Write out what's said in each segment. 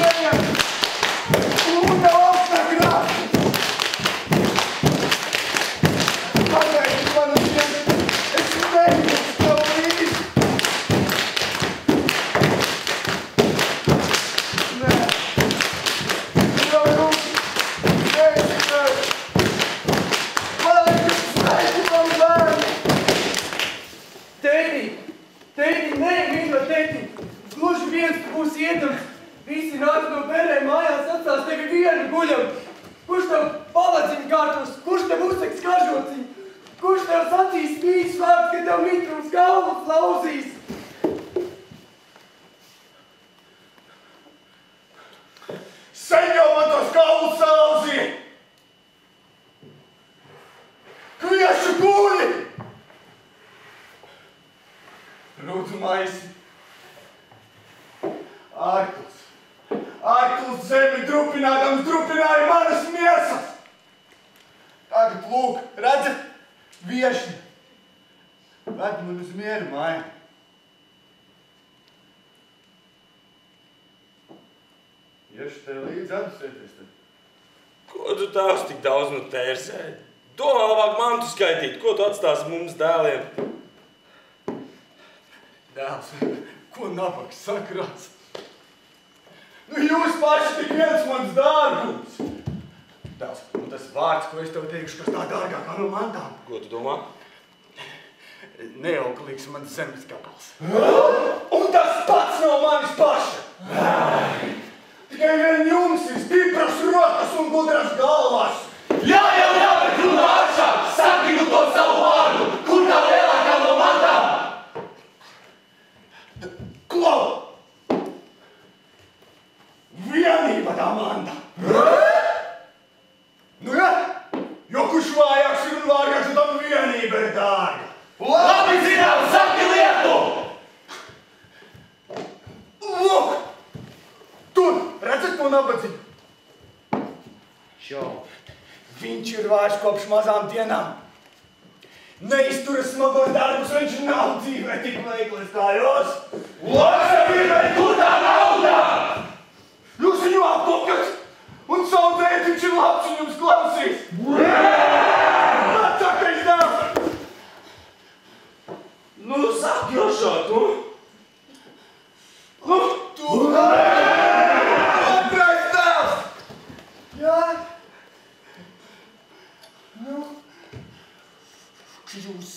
Manas Visi nāc no bērēm mājās, atstās tevi vienu guļam. Kurš tev paladziņu kārtos, kurš tev uzseks kažociņu, kurš tev sacīs spīķis vārds, ka tev mitrums galvas lauzīs. Sen jau man tos galvas sauzīja! Kviešu guļi! Rūdzu maisi. Ārkls zemi drupināja manas miesas. Tagad lūk, redzat, viešņi. Ved man uz mieru māju. Iešu tev līdz atdusēties tad. Ko tu tās tik daudz no tērsēji? Domā labāk mantu skaitīt, ko tu atstāsi mums dēliem? Dēls, ko nabaks sakrāts? Nu jūs paši tik viens mans dārgums. Dēls, nu tas vārds, ko es tev teikšu, kas tā dārgākā no mantām. Ko tu domā? Neauglīgs mans zemes gabals. Un tas pats no manis paša. Tikai vien jums ir stipras rokas un gudras galvas. Jā, bet runā atšāk, saki nu to savu vārdu, kur tā lielākā no mantām? Klau! Vienība tā manta. Nu ja, jo kurš vājāks ir un vārgāks, tam vienība ir dārga. Labi zinām, saki lietu! Lūk! Tur, redzat to nabadziņu? Šo. Viņš ir vājš kopš mazām dienām. Neizturas smagos darbus, viņš nav dzīvē tik veiklis kā jūs. Laksavībai, kur tā nauda? Jūs viņu aplukat un saudējat, viņš ir labs un jums klausīs. Atsakais dēls! Nu, saki jošā, tu! Nu, tu! Labrais dēls! Jā. Nu, jūs.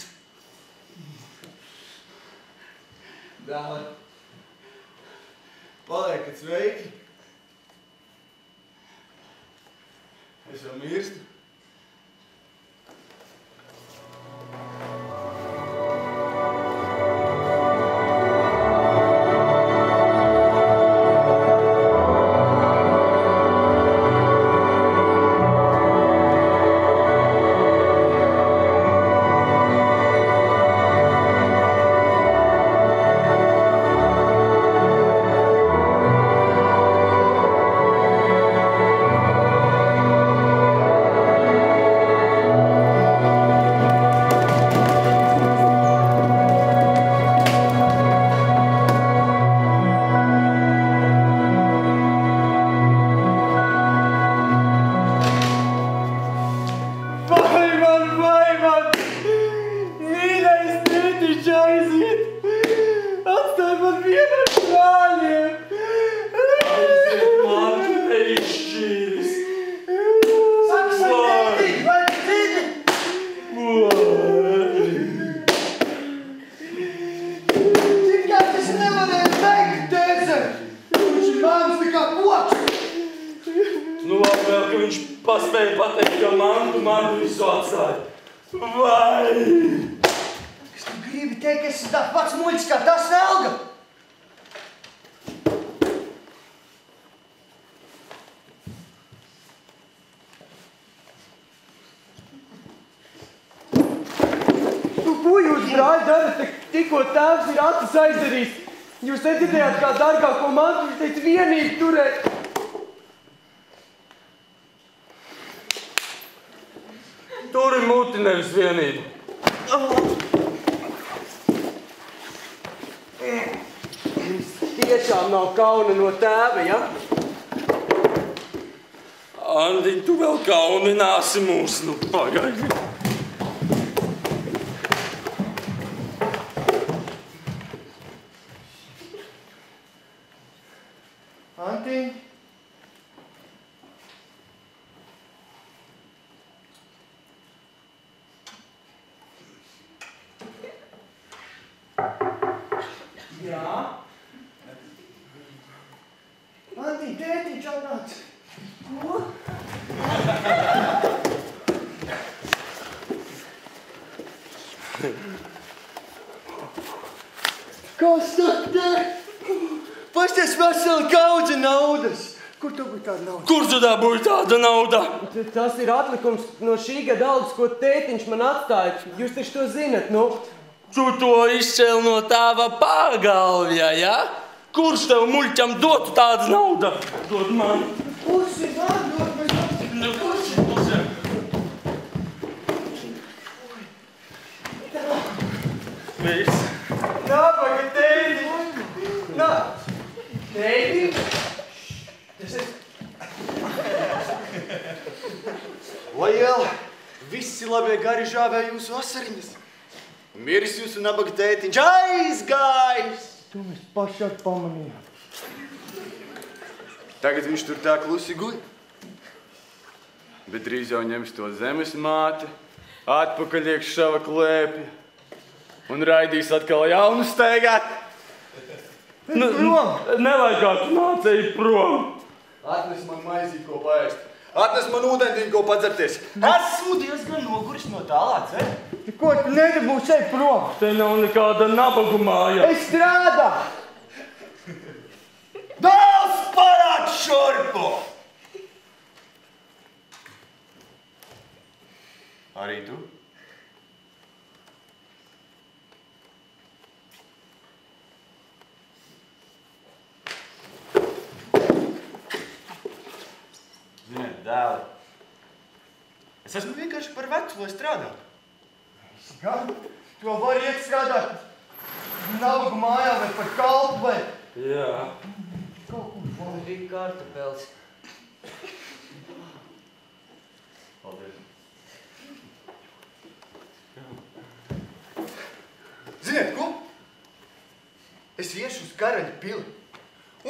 Dēli, paliekat sveiki. Es jau mirstu. Paspēja pateikt, ka mantu visu atstāja. Vai? Kas tu gribi teikt, ka esi tā pats muļķis kā tas Velga? Nu, ko jūs, brāļi, darat, tikko tēvs ir acis aizdarījis? Jūs nedzirdējāt, kā dārgāko mantu, viņš teica vienīgi turēt. Turi muti, nevis vienību. Jums tiešām nav kauna no tēva, ja? Andiņ, tu vēl kaunināsi mūs, nu pagaidi. Antiņ? Jā? Sacīja, tētiņš atnāca. Ko? Kas tad te? Pasties veseli kaudze naudas. Kur tu būtu tāda nauda? Kur tu dabūji tāda nauda? Tas ir atlikums no šī gada algas, ko tētiņš man atstāja. Jūs taču to zinat, nu? Tu to izcēli no tava pagalvja, ja? Kurš tev muļķam dotu tādu naudu? Dod man. Pusi man dod, mēs Nu, pusi. Viss. Nabaga tētiņ. Nā. Tētiņ. Tas ir... Liela, visi labie gari žāvē jūsu asariņas. Miris jūsu nabaga tētiņš aizgājis. To mēs paši ar pamanījām. Tagad viņš tur tā klusi guļ. Bet drīz jau ņems to zemes māti, atpakaļ iekš šava klēpja un raidīs atkal jaunu steigāt. Prom! Nevajag kā tu nācēji prom. Atnes man maizīt, ko paēst. Atnes man ūdentiņu, ko padzerties. Esmu diezgan noguris no tālāc, Ko tu nedabūsi ej prom? Te nav nekāda nabagu māja. Es strādā! Dēls parād šurpu! Arī tu? Ziniet, dēli, es esmu vienkārši par vecu, lai strādātu. Gan, to var iet strādāt nabagu mājā vai par kalpu vai... Jā. Kaut kur var arī kartupels. Paldies. Ziniet, ko? Es iešu uz Karaļa pili,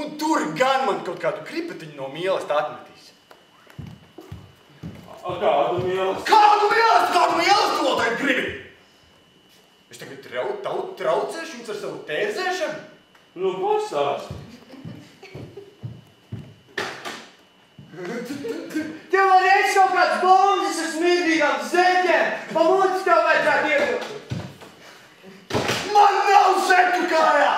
un tur gan man kaut kādu kripetiņu no mīlesta atmetīs. Kādu mīlest? Kādu mīlest? Kādu mīlest to tagad gribi? Es tagad traucēšu jums ar savu tērzēšanu? Nu, pasāsti. Tev var ēst kaut kāds bombas ar smirdīgām zeķēm. Pa muci tev vajadzētu iedot. Man nav zeķu kājā!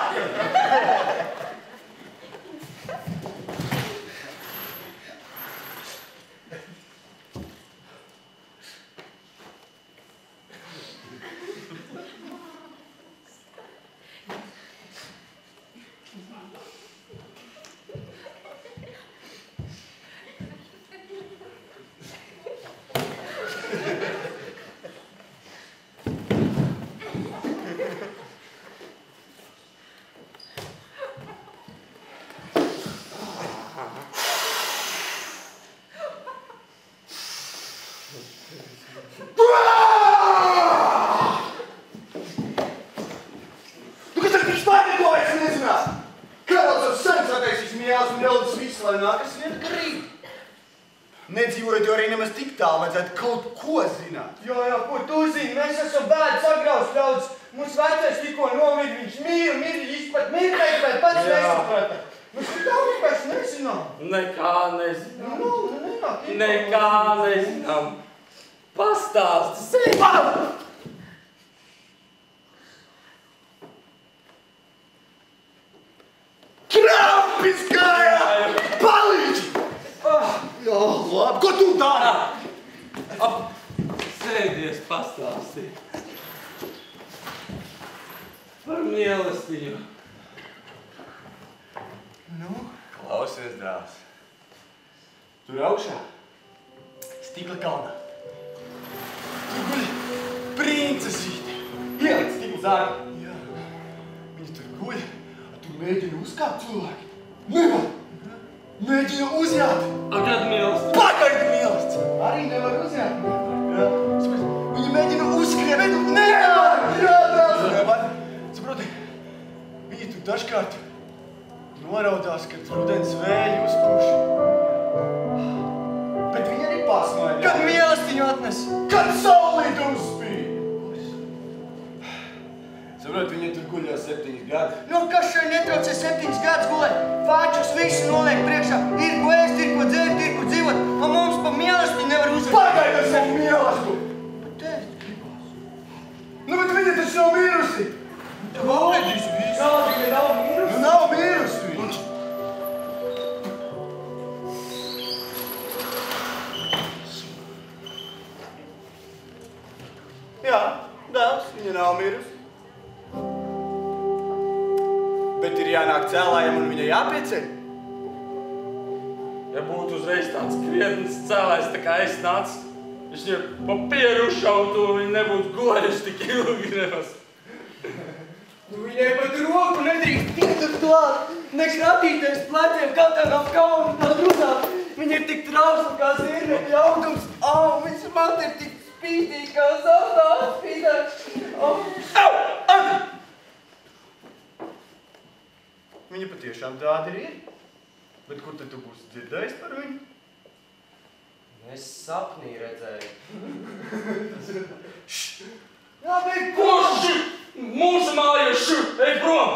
Nedzīvojot, jo arī nemaz tik tālu vajadzētu kaut ko zināt. Jā, ko tu zini? Mēs esam bēdu sagraust ļaudis. Mums vecais tikko nomir, viņš mīri, pat mirtēji, bet pats nesaprata. Mēs tik daudz pēc nezinām. Nekā nezinām. Nekā nezinām. Pastāsti sevi. Krampis kājā! Palīdzi! Jā, labi, ko tu dari? Sēdies, pastāsti. Par mīlestību. Nu, klausies, dēls. Tur augšā, stikla kalnā. Tur guļ princesīte. Ielikt stikla zārku. Jā. Viņa tur guļ, tur mēģina uzkāpt cilvēki. Nevar! Mēģina uzjāt! Kad mīlestība? Pagaidi mīlestība! Arī nevar uzjāt. Jā. Viņa mēģina uzskriet. Nevar! Jā, dēls! Nevar. Saproti, viņi tur dažkārt noraudās, kad rudens vēļi uzpuš. Bet viņi arī pasmaida. Kad mīlestiņu atnes? Kad saulīt uzspīd! Saprot, viņi tur guļ jau 7 gadi. Nu, kas šai netraucē 7 gadus gulēt? Fāčus visu noliek priekšā, nomirusi. Bet ir jānāk cēlājam un viņai jāpieceļ. Ja būtu uzreiz tāds krietnes cēlājs, tā kā es nācu, viņš jau pa pieru uzšautu un viņi nebūtu gojuši tik ilgi nemaz. Viņai pat roku nedrīkst pietur klāt, ne kratīties pleciem, kā tā nav kauna, tā drusā. Viņa ir tik trausla kā zirnekļa augums. Viņas man ir tik spīdīgi, kā zeltā atspīdāk. Andi! Viņa patiešām tāda ir. Bet kur tad tu būsi dzirdējis par viņu? Es sapnī redzēju. Jā, bet Koš! Mūsu mājas! Ej prom!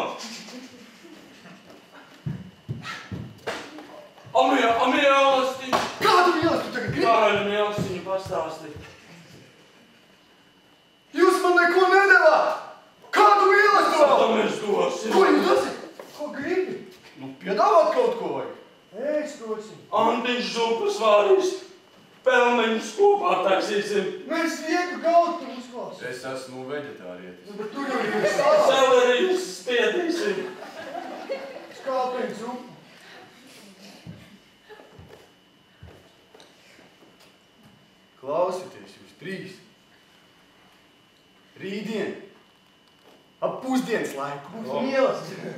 Mīlestiņ! kādu mīlestību tu tagad gribi? Kādu mīlestiņu pastāstīt? Jūs man neko nedevāt! Kādu mīlestību? Ko mēs dosim? Ko jūs dosit? Ko gribi? Nu, piedāvāt kaut ko vajag. Es dosim. Antiņš zupas vārīs. Pelmeņus kopā taksīsim. Mēs viegu galtu uzklāsim. Es esmu veģetārietis. Bet tu jau ir stāvā. Selerijas spiedīsim. Skāpēņ zupu. Klausieties jūs trīs. Rītdien. Ap pusdienas laiku. Mīlestība.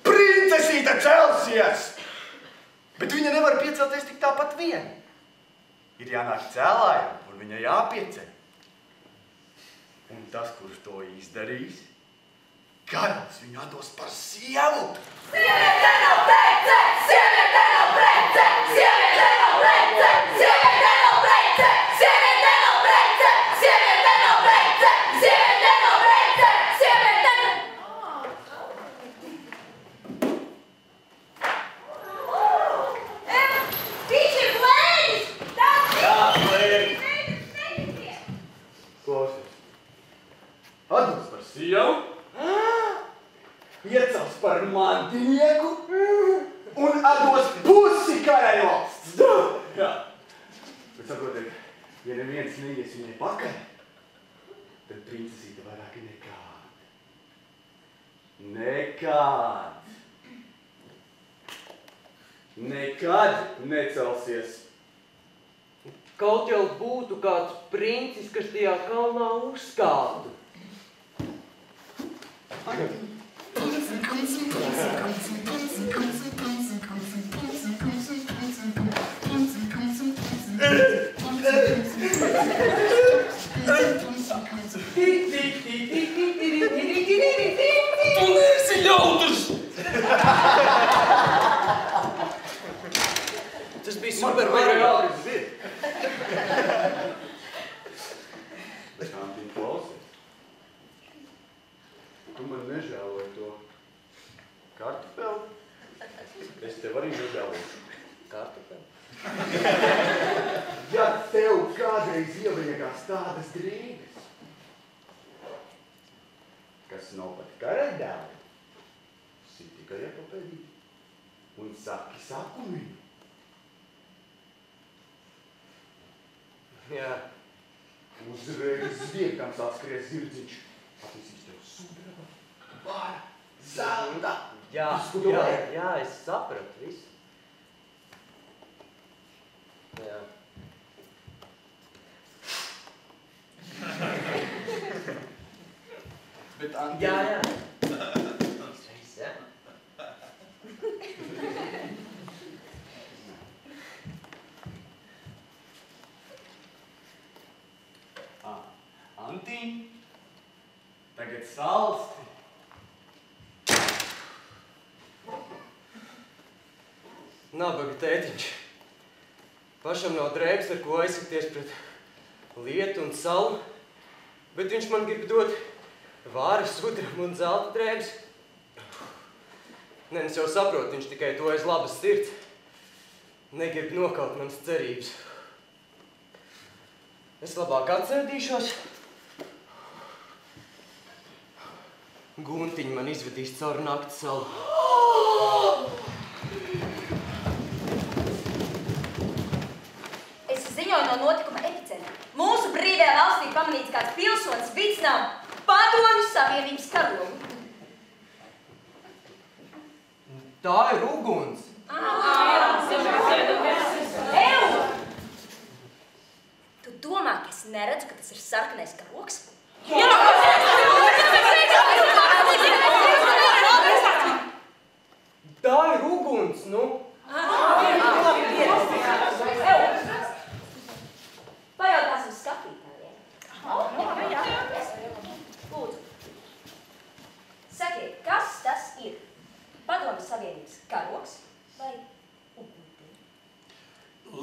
Princesīte celsies! Bet viņa nevar piecelties tik tāpat vien. Ir jānāk cēlājam, un viņai jāpieceļ. Un tas, kurš to izdarīs, karalis viņu atdos par sievu. Sieviete nav prece! Sieviete nav prece! Sieviete nav prece! Sieviete nav prece! Sieviete nav prece! Sieviete nav prece! Sieviete nav prece! Sieviete nav... Viņš ir blēdis! Jā, blēdis! Klausies. Atdos par sievu. Iecels par mantinieku un atdos pusi karaļvalsts. Jā. Bet saprotiet, ja neviens neies viņai pakaļ, tad princesīte vairāk nekād. Nekad necelsies. Kaut jau būtu kāds princis, kas tajā kalnā uzkāptu. Tu neesi ļaudis! Tas bija super variāls. Antiņ, klausies. Tu man nežēloji to kartupeli? Es tev arī nežēlošu. Kartupeli? Ja tev kādreiz ieliekās tādas drīgas, kas nav pat karaļdēli, sit tikai iepapēdīt un saki saku viņu. Jā. Uzreiz zviegtams atskries zirdziņš. Atnesīs tev sudraba, vara, zelta. Jā, Visu, ko tu vajag. jā, es sapratu visu. Jā. Bet Antiņ, Jā. Reiz, jā. Antiņ, tagad salsti. Nabaga tētiņš. Pašam nav drēbes, ar ko aizsakties pret lietu un salu, bet viņš man grib dot vāra, sudraba un zelta drēbes. Nē, es jau saprotu, viņš tikai to aiz labas sirds. Negrib nokaut manas cerības. Es labāk atsēdīšos. Guntiņa man izvedīs cauri nakts salu. Es ziņoju no notikuma epicentra. Mūsu brīvajā valstī pamanīts kāds pilsonis neredzu, ka tas ir sarkanais karoks? Tā ir uguns, nu. Pajautāsim skatītājiem. Lūdzu. Sakiet, kas tas ir? Padomju Savienības karoks vai uguntiņa?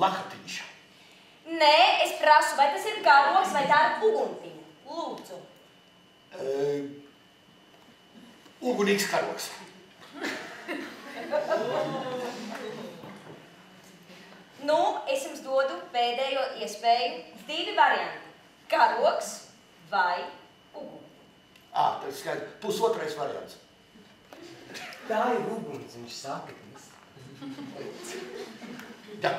Lakatiņš. Nē, es prasu, vai tas ir karoks vai tā ir uguntiņa. Lūdzu. Ugunīgs karoks. Nu, es jums dodu pēdējo iespēju. 2 varianti. Karoks vai uguntiņa. Tas skaidrs. Pusotrais variants. Tā ir uguns, viņš saka. Jā.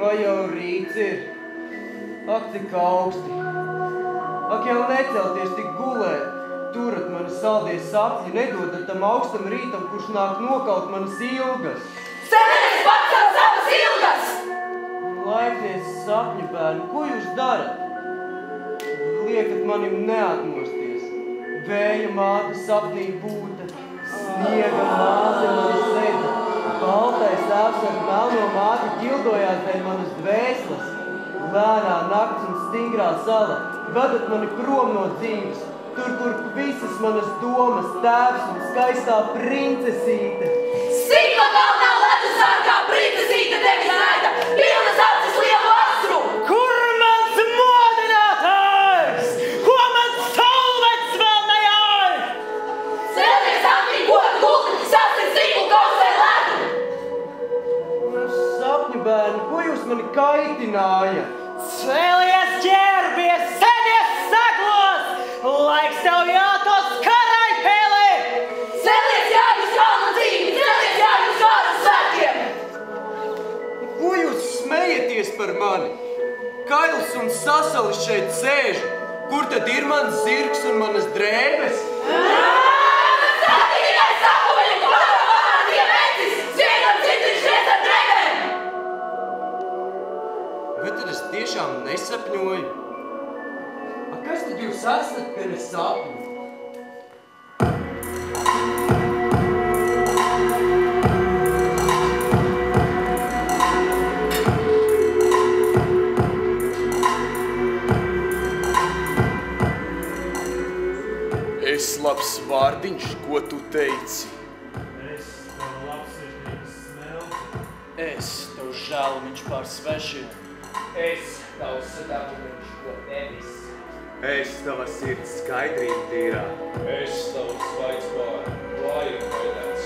Vai jau rīts ir? Ak, cik augsti. Ak, jau necelties tik gulēt. Turat mani saldie sapņi, nedodat tam augstam rītam, kurš nāk nokaut manas ilgas. Ceļies pats savas ilgas! Laipnies sapņu bērni, ko jūs darat? Liekat manim neatmosties. Vēja māte sapnī būta, sniega māte mani sēda. Baltais tēvs ar melno māti ķildojās dēļ manas dvēseles. Lēnā nakts un stingrā sala vedat mani prom no dzīves, tur, kur visas manas domas, tēvs un skaistā princesīte. Sīkla kalnā ledus sārkā princesīte tevi gaida, pilnas acis lielu asru! Kur mans modinātājs? Ko mans saulvets vēl nejāj? Cēlies aktiņ, godu gulti, sasniedz sīklu kausē ledu! Sapņu bērni, ko jūs mani kaitināja? Cēlies ģērbies, sēdies saglos! Laiks tev jātos karai pēlē! Cēlies jājus kalnu dzīvi, cēlies jājus kādu svētkiem! Ko jūs smejaties par mani? Kails un sasalis šeit sēž. Kur tad ir mans zirgs un manas drēbes? Sāki tikai sakuļi, kurā manā tie vecis, sviedam citu šeit ar drēbēm! Bet tad es tiešām nesapņoju. Kas tad jūs esat, ka nesapņu? Es labs vārdiņš, ko tu teici? Es tev labsirdības smelti. Es tev žēlumiņš pār svešiem. Es tavs sadāvums, ko tevis. Es tava sirds skaidrība tīrā. Es tavs svaigs pār, klājiem vaidāts.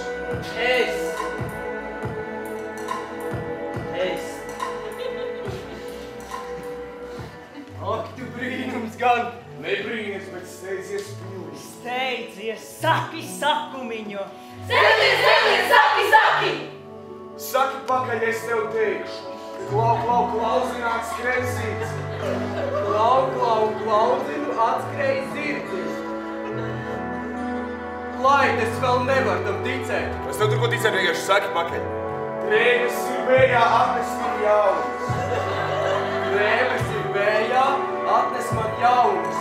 Ak, tu brīnums gan! Nebrīnies, bet steidzies pļūs. Steidzies, saki sakumiņu! Cēlies, cēlies, saki, saki! Saki pakaļ, es tev teikšu. Klau, klau, klauzināts skreisīts. Klau, klau, klauzinu atskrēja zirdzis. Laid, es vēl nevaru tam ticēt. Es tev tur ko ticēt vienkārši saki pakaļ. Drēbes ir vējā, atnes man jaunas. Drēbes ir vējā, atnes man jaunas.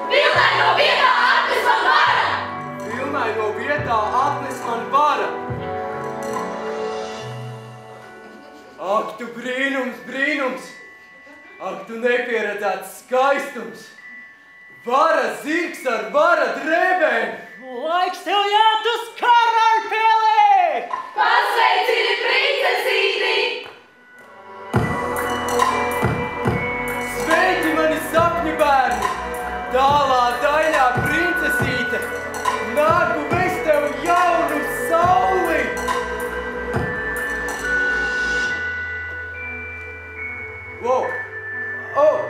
Vilnai no vietā atnes man vara! Vilnai no vietā atnes man vara. Ak, tu brīnums, brīnums! Ak, tu nepieredzēts skaistums! Vara zirgs ar vara drēbēm! Laiks tev jātus karaļpēlē! Pasveicini princesīti! Sveiki, mani sapņu bērni! Tālā daļā princesīte! Nāku vest tev jaunu sauli! Wow! Oh!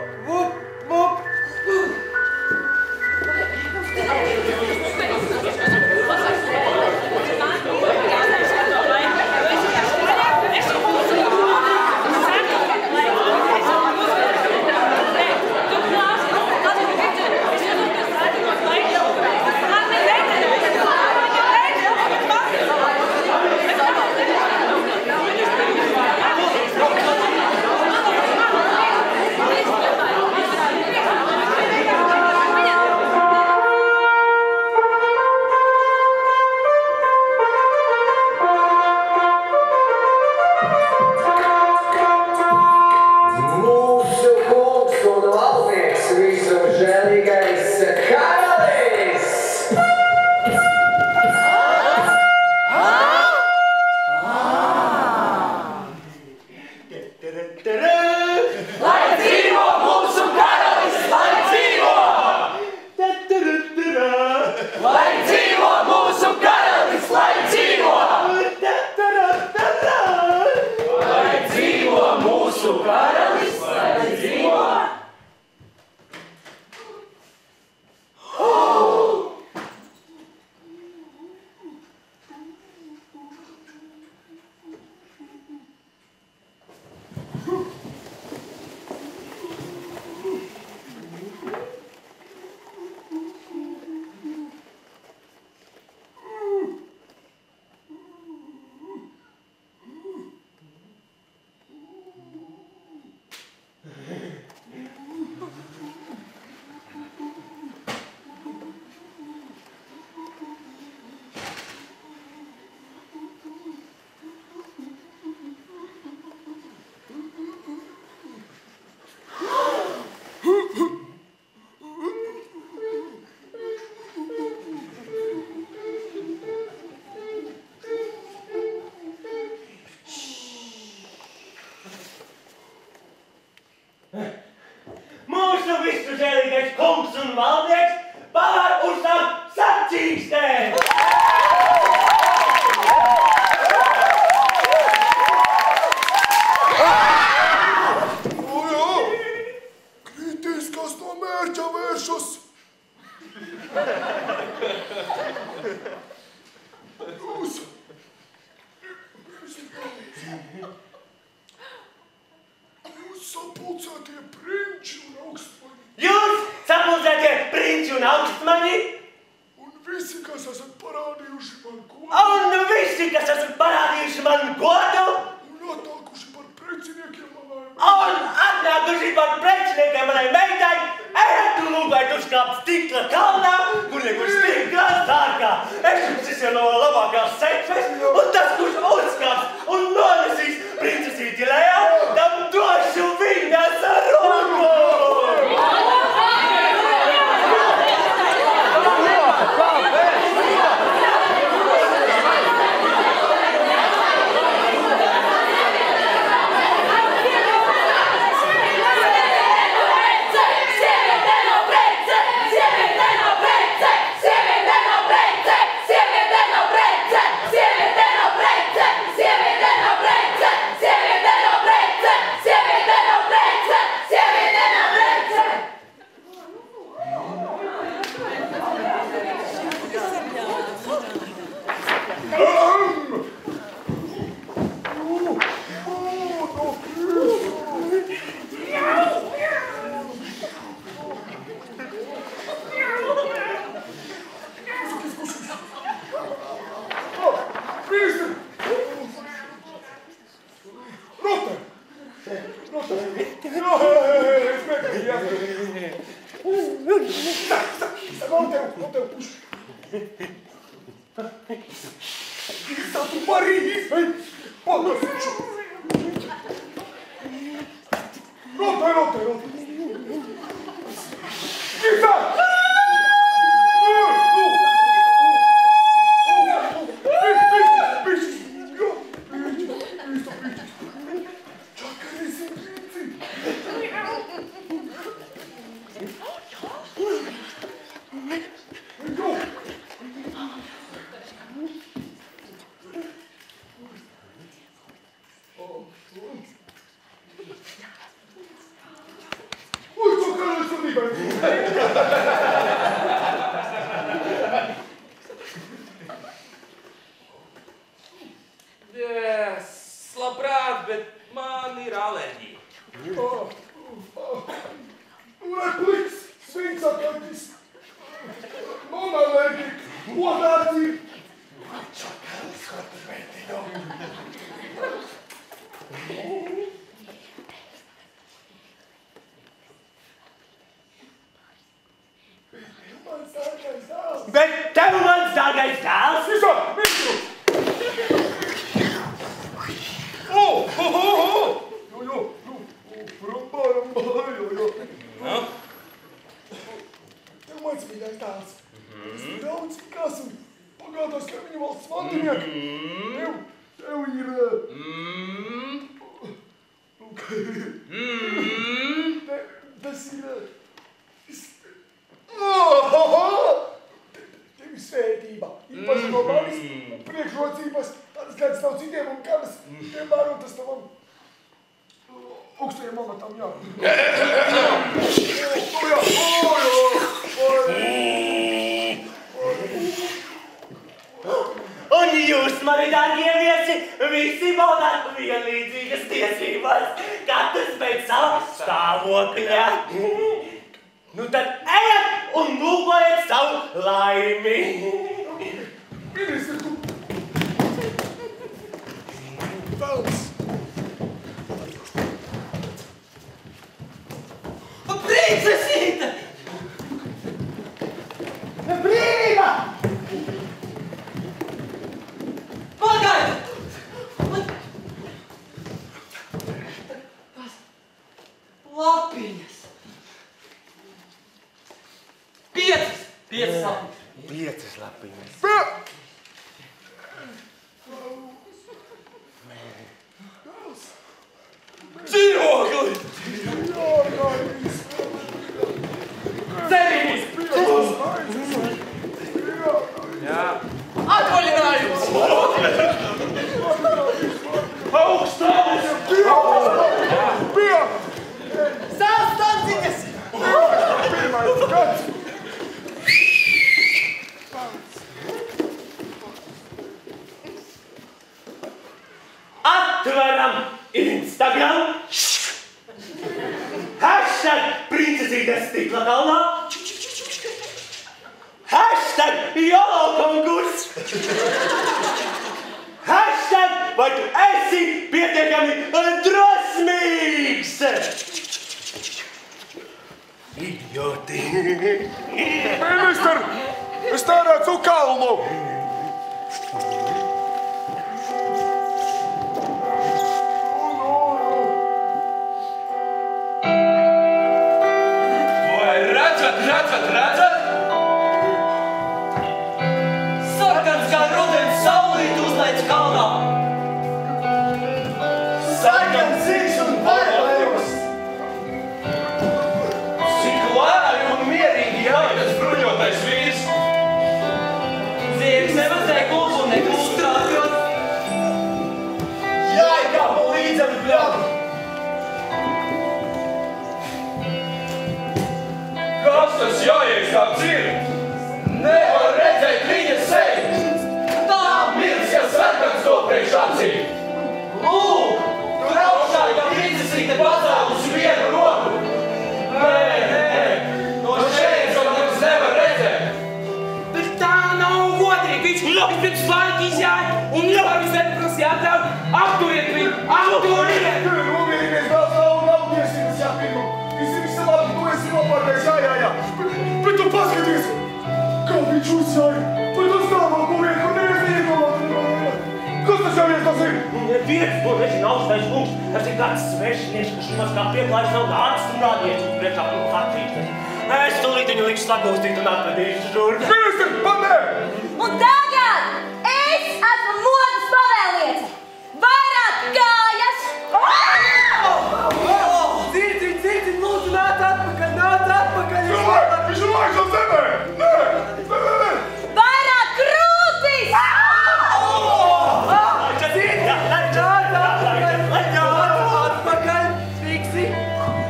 valdnieks pavar uzsākt sacīkstēm! Kritīs, kas no mērķa vēršas. Jūs sapulcētie prinči un augstmaņi. Jūs sapulcētie prinči un augstmaņi. Un visi, kas esat parādījuši man godu. Un visi, kas esat parādījuši man godu. Un atnākuši par preciniekiem manai meitai. Ejat un lūgājat uzkāpt stikla kalnā, kur nekur stiklās dārgā. Es jums izsienu labākās sekmes, un tas, kurš uzkāps un nonesīs princesīti lejā, tam došu viņas ar roku! Labprāt, bet man ir alerģija. Lepliks, svincakaķis, non-alerģik, odārdzī. Čakalis, skotu vērtīno. Bet tev mans dārgais dēls! Visu! Tev mans mīļais dēls. Es daudz tikās un pagātās kaimiņu valsts mantinieki. Tev ir... Tas ir... Tev ir svētība. Īpaši no manis priekšrocības. Tādas kādas nav citiem un kādas vienmēr un tas tavam augstajiem amatam, jā. Un jūs, mani dārgie viesi, visi baudāt vienlīdzīgas tiesības, katrs pēc sava stāvokļa. Nu tad ejat un lūkojiet savu laimi. Ministri, tu... Velns. Princesīte! Brīvība! Pagaidi! Tas lapiņas. Piecas lapiņas. Atveram Instagram. Hashtag princesītes stikla kalnā. Hashtag jolo konkurs. Hashtag vai tu esi pietiekami drosmīgs. Idioti. Ministr, es neredzu kalnu. Vai redzat? Sarkans kā rudens saulīt uzlaic kalnā. Sarkans ziņš un barbaros. Cik lēni un mierīgi jāiet bruņotais vīrs. Ziegs nevazē klubu un neklūstrākot. Jāikā pa līdzenu bļabu. Kas tas jāiet kā dzird? Nevar redzēt viņa seju. Tā mirs, ja sarkans to priekš acīm. Lūk, tur augšā, ka princesīte pacēlusi vienu roku. Nē, no šeit mums nevar redzēt. Bet tā nav godīgi, viņš ļoti pirms laika izjāja un nevar visiem prasīt atļaut. Apturiet viņu, apturiet! Nomierinies, dāls nav tiesības jāpirmo. Visi visi labi, tu esi nopārkais, jā. Bet tu paskaties, kā viņš uzjāja. Bet tas stāvā guviet, kur nevies neiedomāt. Kas tas jāvies tas ir? Neviens to nezina augstais kungs. Tas ir kāds svešinieks, kas šimās kā pieklājis savu dārstu un rādījies uz priekšā kungu sacītas. Es tūlīt viņu likšu sakūstīt un atvedīšu šurp. Ministri, panē! Un tagad es esmu modas pavēlniece. Vairāk kājas! Dzirdi, lūdzu, nāc atpakaļ. Viņš ir laiks uz zemē! Nē! Vairāk krūtis! Atpakaļ, fiksi.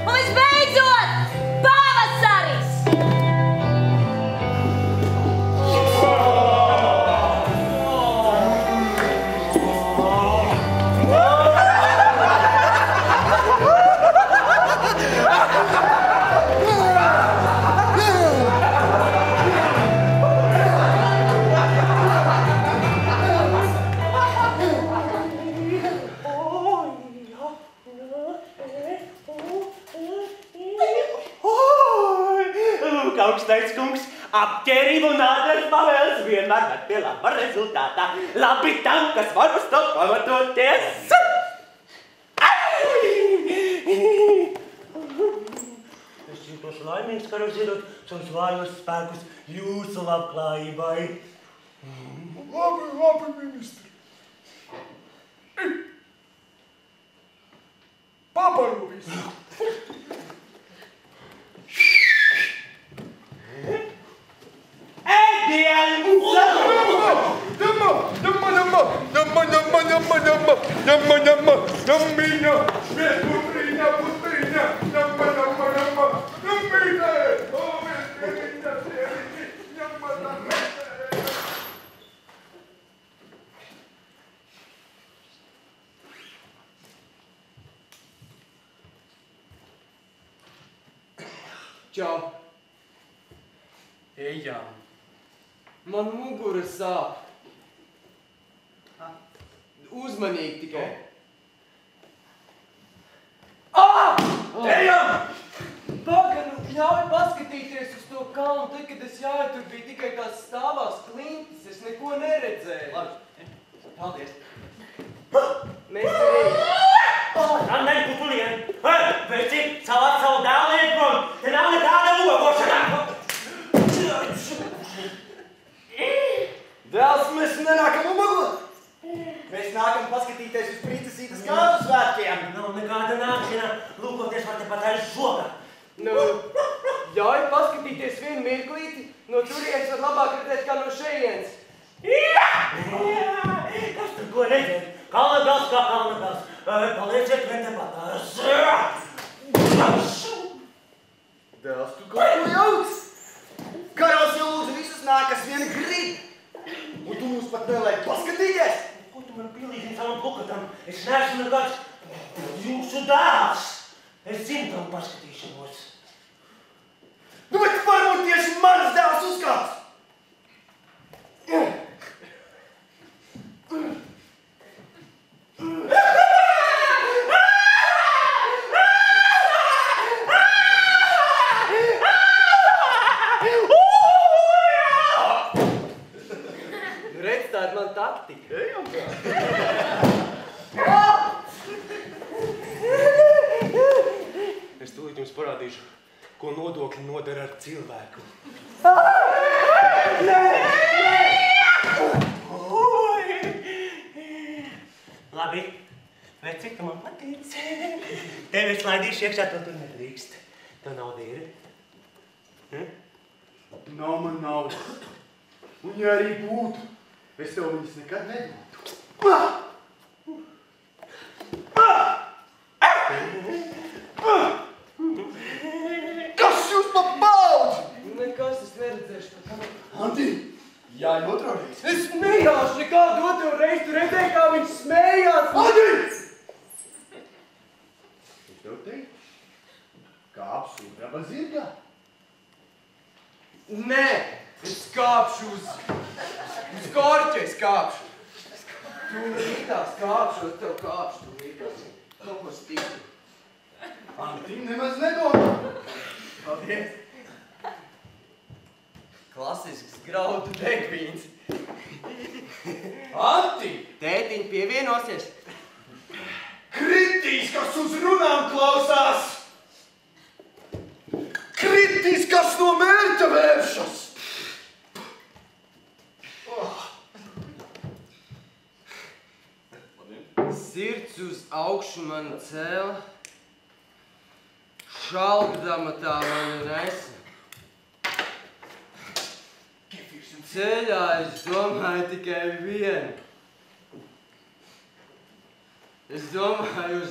Un visbeidzot, pavasaris! Lūk, augstais kungs, apķērību un ātras pavēles vienmēr ved pie laba rezultātā. Labi tam, kas var uz to pamatoties. Es jūtos laimīgs, ka rozidot savus vājos spēkus jūsu labklājībai. Labi, ministri. Paparo visu. Čau. Ejam. Man mugura sāp. Uzmanīgi tikai. Ejam! Paganu, ļauj paskatīties uz to kalnu, tad, kad es jāju, tur bija tikai tās stāvās klintis, es neko neredzēju. Labi, paldies. Mēs tur ejam. Andai, pupulien! Veci, savāt savu dēliet prom! Te nav nekāda uogošanā! Dēls, mēs nenākam ubagot! Mēs nākam paskatīties uz princesītes kādu svētkiem! Nav nekāda nākšana, lūkoties var tepat aiz žoga. Nu, ļauj paskatīties vienu mirklīti, no turienes var labāk redzēt kā no šejienes. Kas tur ko redzēt? Kalna gals kā kalna gals. Palieciet vien tepatās. Dēls, tu kaut ko jauc! Karalis jau lūdzu visus nāk, kas vieni grib! Un tu mums pat nelaik paskatīties! Ko tu man pielīdzina savam plukatam. Es neesmu nekāds jūsu dēls. Es zinu tam paskatīšanos. Nu, bet varbūt tieši mans dēls uzkāps. Redz, tā ir man taktika. Ejam tā. Es tūlīt jums parādīšu, ko nodokļi nodara ar cilvēku. Labi, bet cik tu man patīc? Tev es laidīšu iekšā, to tur nedrīkst. Tev nav vīri? Nav man naudas. Un ja arī būtu, es tev viņas nekad nedotu. Kas jūs pa baudzi? Nekas, es neredzēšu pa kā. Anti, jāņem otro reizi. Es nejāšu nekādu otro reizi, tu redzēji, kā viņš smējās. Anti! Es tev teiktu, kāp sudraba zirgā. Nē, es kāpšu uz korķa, es kāpšu. Tu līdās kāpšu, tev kāpšu, tu līdās. Kaut ko stiktu. Antim nemaz nedomā. Paldies. Klasisks graudu degvīns. Anti! Tētiņ pievienosies. Kritīs, kas uz runām klausās! Kritīs, kas no mērķa vēršas! Sirds uz augšu man cēla, šalgdama tā mani nesa. Ceļā es domāju tikai vienu. Es domāju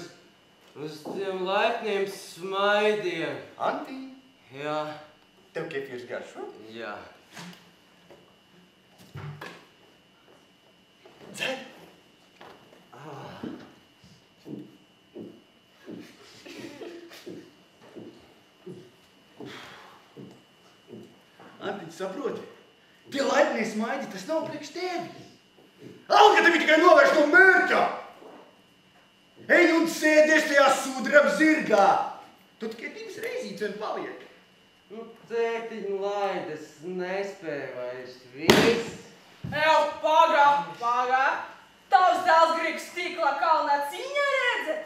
uz tiem laipniem smaidiem. Anti, Jā, tev kefīrs garšo? jā. Dzer! Antiņ, saproti? Tie laipnie smaidi, tas nav priekš tevi. Alga tevi tikai novērš no mērķa! Ej un sēdies tajā sudraba zirgā! Tu tikai 2 reizītes vien paliek. Nu, tētiņ, laid, es nespēju vairs viss. Ew, pagā! Tavs dēls grib stikla kalnā cīņā redzēt?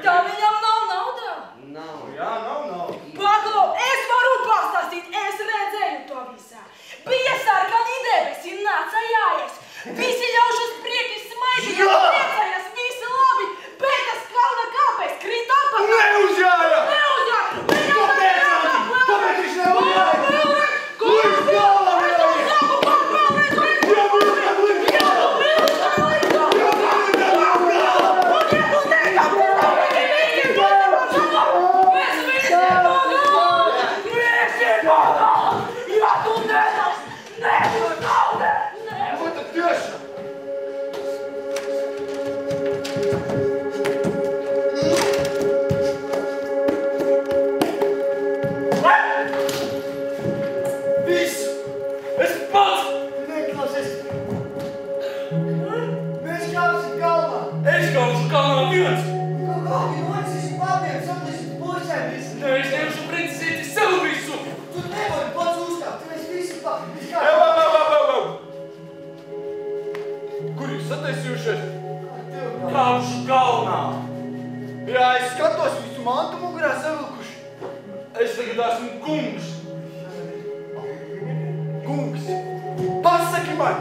Tā viņam nav naudā? Nav. Jā, nav. Paglo, es varu pastāstīt, es redzēju to visā. Bija sarkani debesi, nāca jāies. Visi ļaušas prieki smaidīja, priecājas, visi labi, bet tas kalna kāpēc krīt apakā. Neuzjāja! Kāpēc, Anti? Kāpēc viņš neuzjāja? Ko viņš galvā neuzjāja? Kāpšu kalnā! Jā, es skatos visu mantu mugurā savilkuši. Es tagad esmu kungs. Kungs, pasaki man,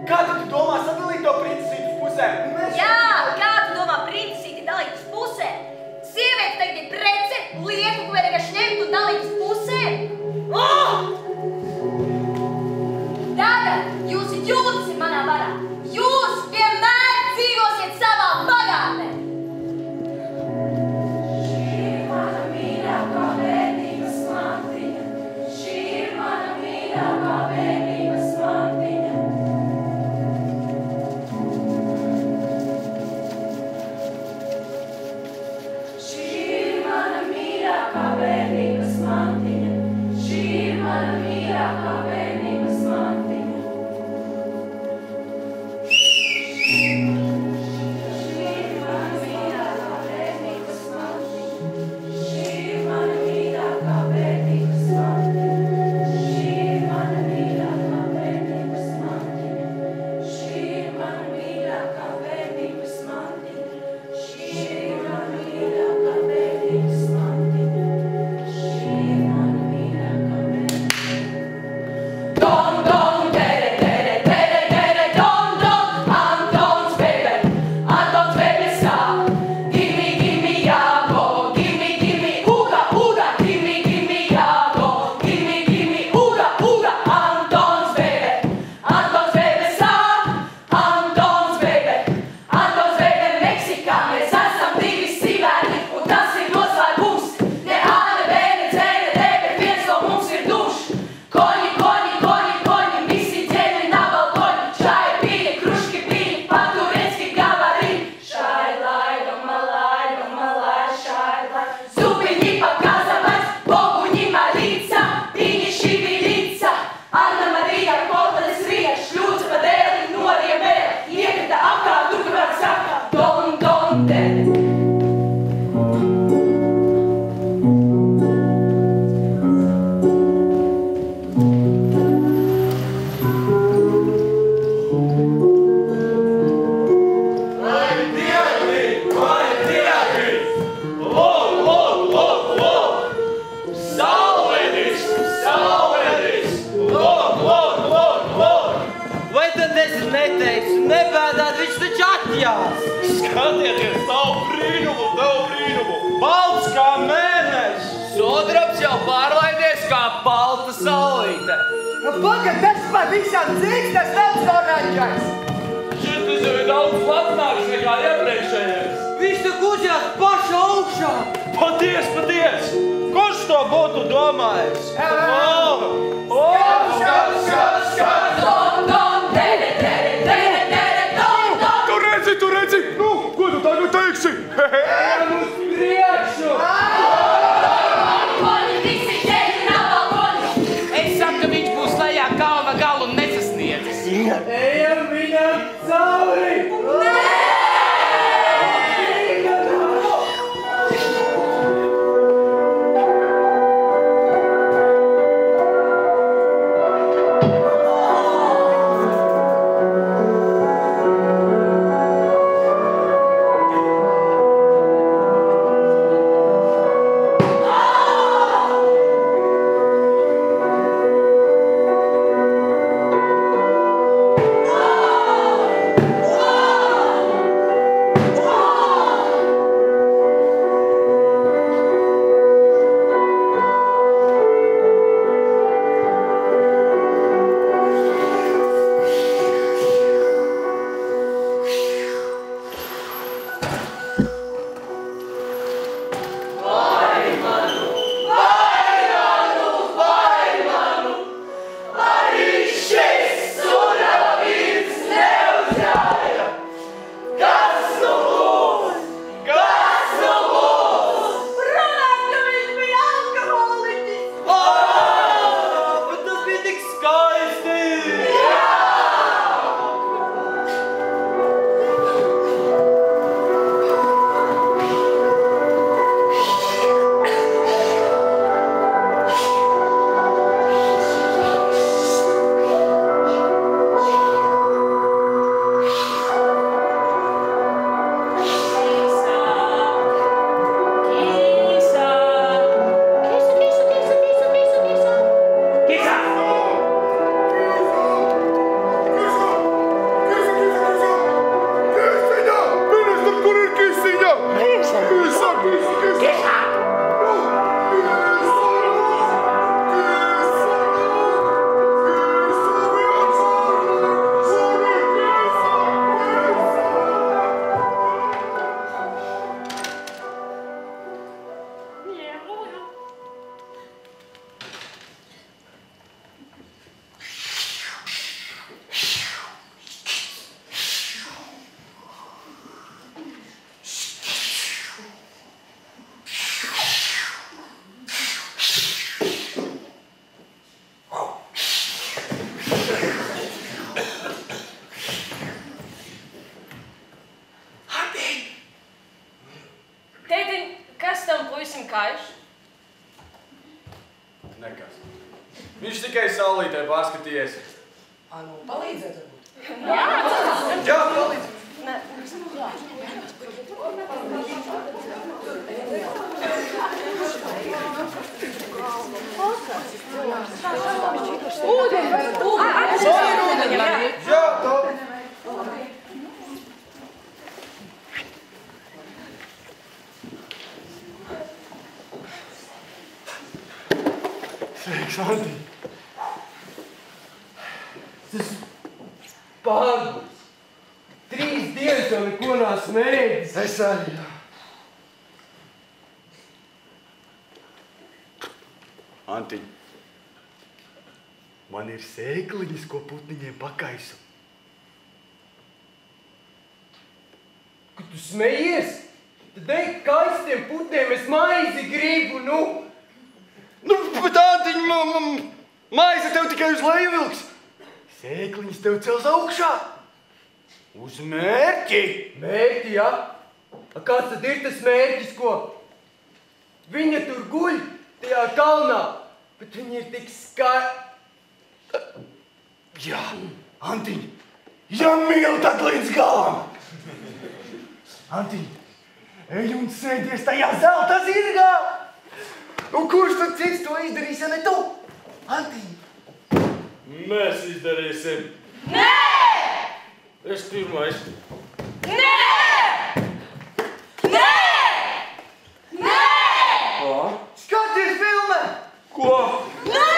kā tu domā sadalīt to princesīti uz pusēm? Jā, kā tu domā princesīti dalīt uz pusēm? Sieviete tagad ir prece, lietu, ko vienkārši ņemt un dalīt uz pusēm? Tātad jūsu jūtas ir manā varā. Jūs vienmēr dzīvosiet savā pagātnē. Šī ir mana mīļākā bērnības mantiņa. Šī ir mana mīļākā bērnības mantiņa. pagad, tas par visam cīks, tas tāds koranģais. Šitas jau ir daudz platnāks nekā iepriekšējais. Visu kuģās paša augšā. Paties! Kurš to būtu domājis? Tu redzi! Nu, ko tu tagad teiksi? Ejam uz priekšu! Es saku, ka viņš būs lejā kalna galu un nesasniedzis. Ejam viņam cauri! Nekas. Viņš tikai saulītē paskaties. Nu, palīdzēt varbūt. Jā, palīdz. Ūdeni! Jā, to. Sveiks, Andi. Tas pāgus. 3 dienas jau neko nāc mēģis. Es arī, jā. Antiņ, man ir sēkliņas, ko putniņiem pakaisu. Kad tu smejies, tad ej kaistiem putniem, es maizi gribu, nu. Nu, bet Antiņ, maize tev tikai uz leju vilks. Sēkliņas tev cels augšā. Uz mērķi. Mērķi, jā? A kāds tad ir tas mērķis, ko? Viņa tur guļ tajā kalnā, bet viņa ir tik Jā, Antiņ, ja mīl, tad līdz galam. Antiņ, ej un sēdies tajā zelta zirgā. Nu, kurš tad cits to izdarīs, ja ne tu? Antiņ. Mēs izdarīsim. Nē! Es pirmais. Nē! Nē! Nē! Skaties filmē! Ko? Nē!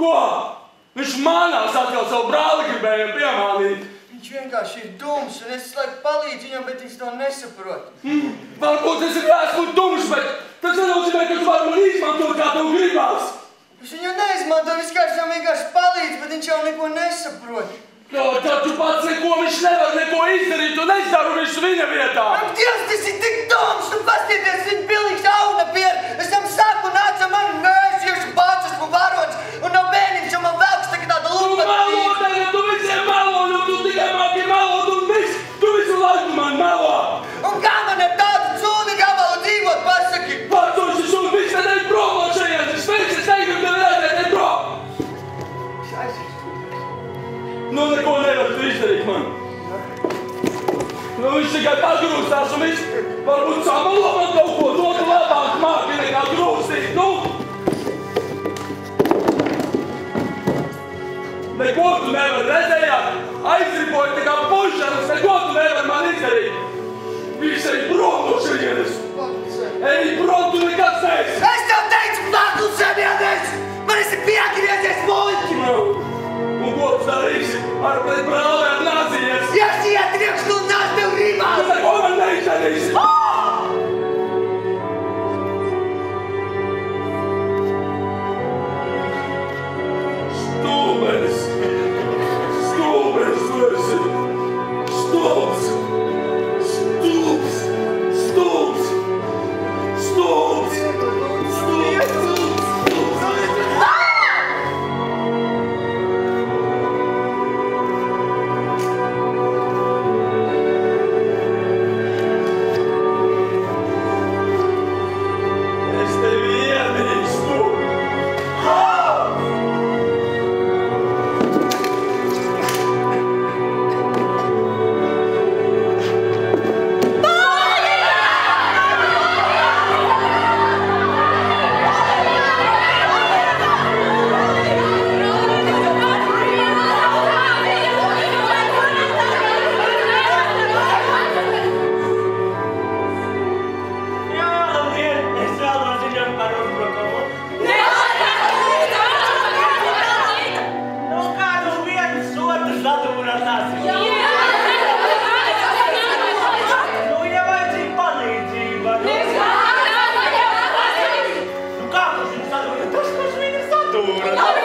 Ko? Viņš manās atkal savu brāli gribēja piemānīt. Viņš vienkārši ir dums, un es laiku palīdzu viņam, bet viņš to nesaprot. Varbūt es esmu dums, bet tas nenozīmē, ka tu vari man izmantot, kā tev gribās. Es viņu neizmantoju, viņam vienkārši palīdz, bet viņš jau neko nesaprot. Taču pats viņš nevar neko izdarīt, un es daru visu viņa vietā. Ak, Dievs, tas ir tik dums, un pastieties, viņa pilnīgs auna pier. Es tam saku, nāca man, es iešu bāc, esmu varots, un nav bērniņš, un man velks tagad tāda lūpa. Tu melo, tu visiem melo, jo tu tikai māki melot, un viss, tu visu laiku man melo. Un kā man ar tādu cūni gabalu dzīvot, pasaki? Pārtoši šūn, viss te neik prom no šajās, es negribu tev redzēt, ne prom. Nu, neko nevar tu izdarīt man. Nu, viņš tikai pagrūstās, un viņš varbūt samalo man kaut ko, to tu labāk māki nekā grūstīt, nu. Neko tu nevar redzējāt, aizripoji tā kā pušaras, neko tu nevar man izdarīt. Viņš ej prom no šajienes. Ej prom, tu nekas neesi. Es tev teicu, plāklu semjānies! Man esi piegriezies muļķi! Un ko tu darīsi? Ar pret brāli ar nācies? Ja es ietriekšu un nāc tev rīmās! Tu neko man neizdarīsi! Stulbenis! Stulbenis tu esi! Stulbs! Stulbs! Stulbs! Stulbs! Dura.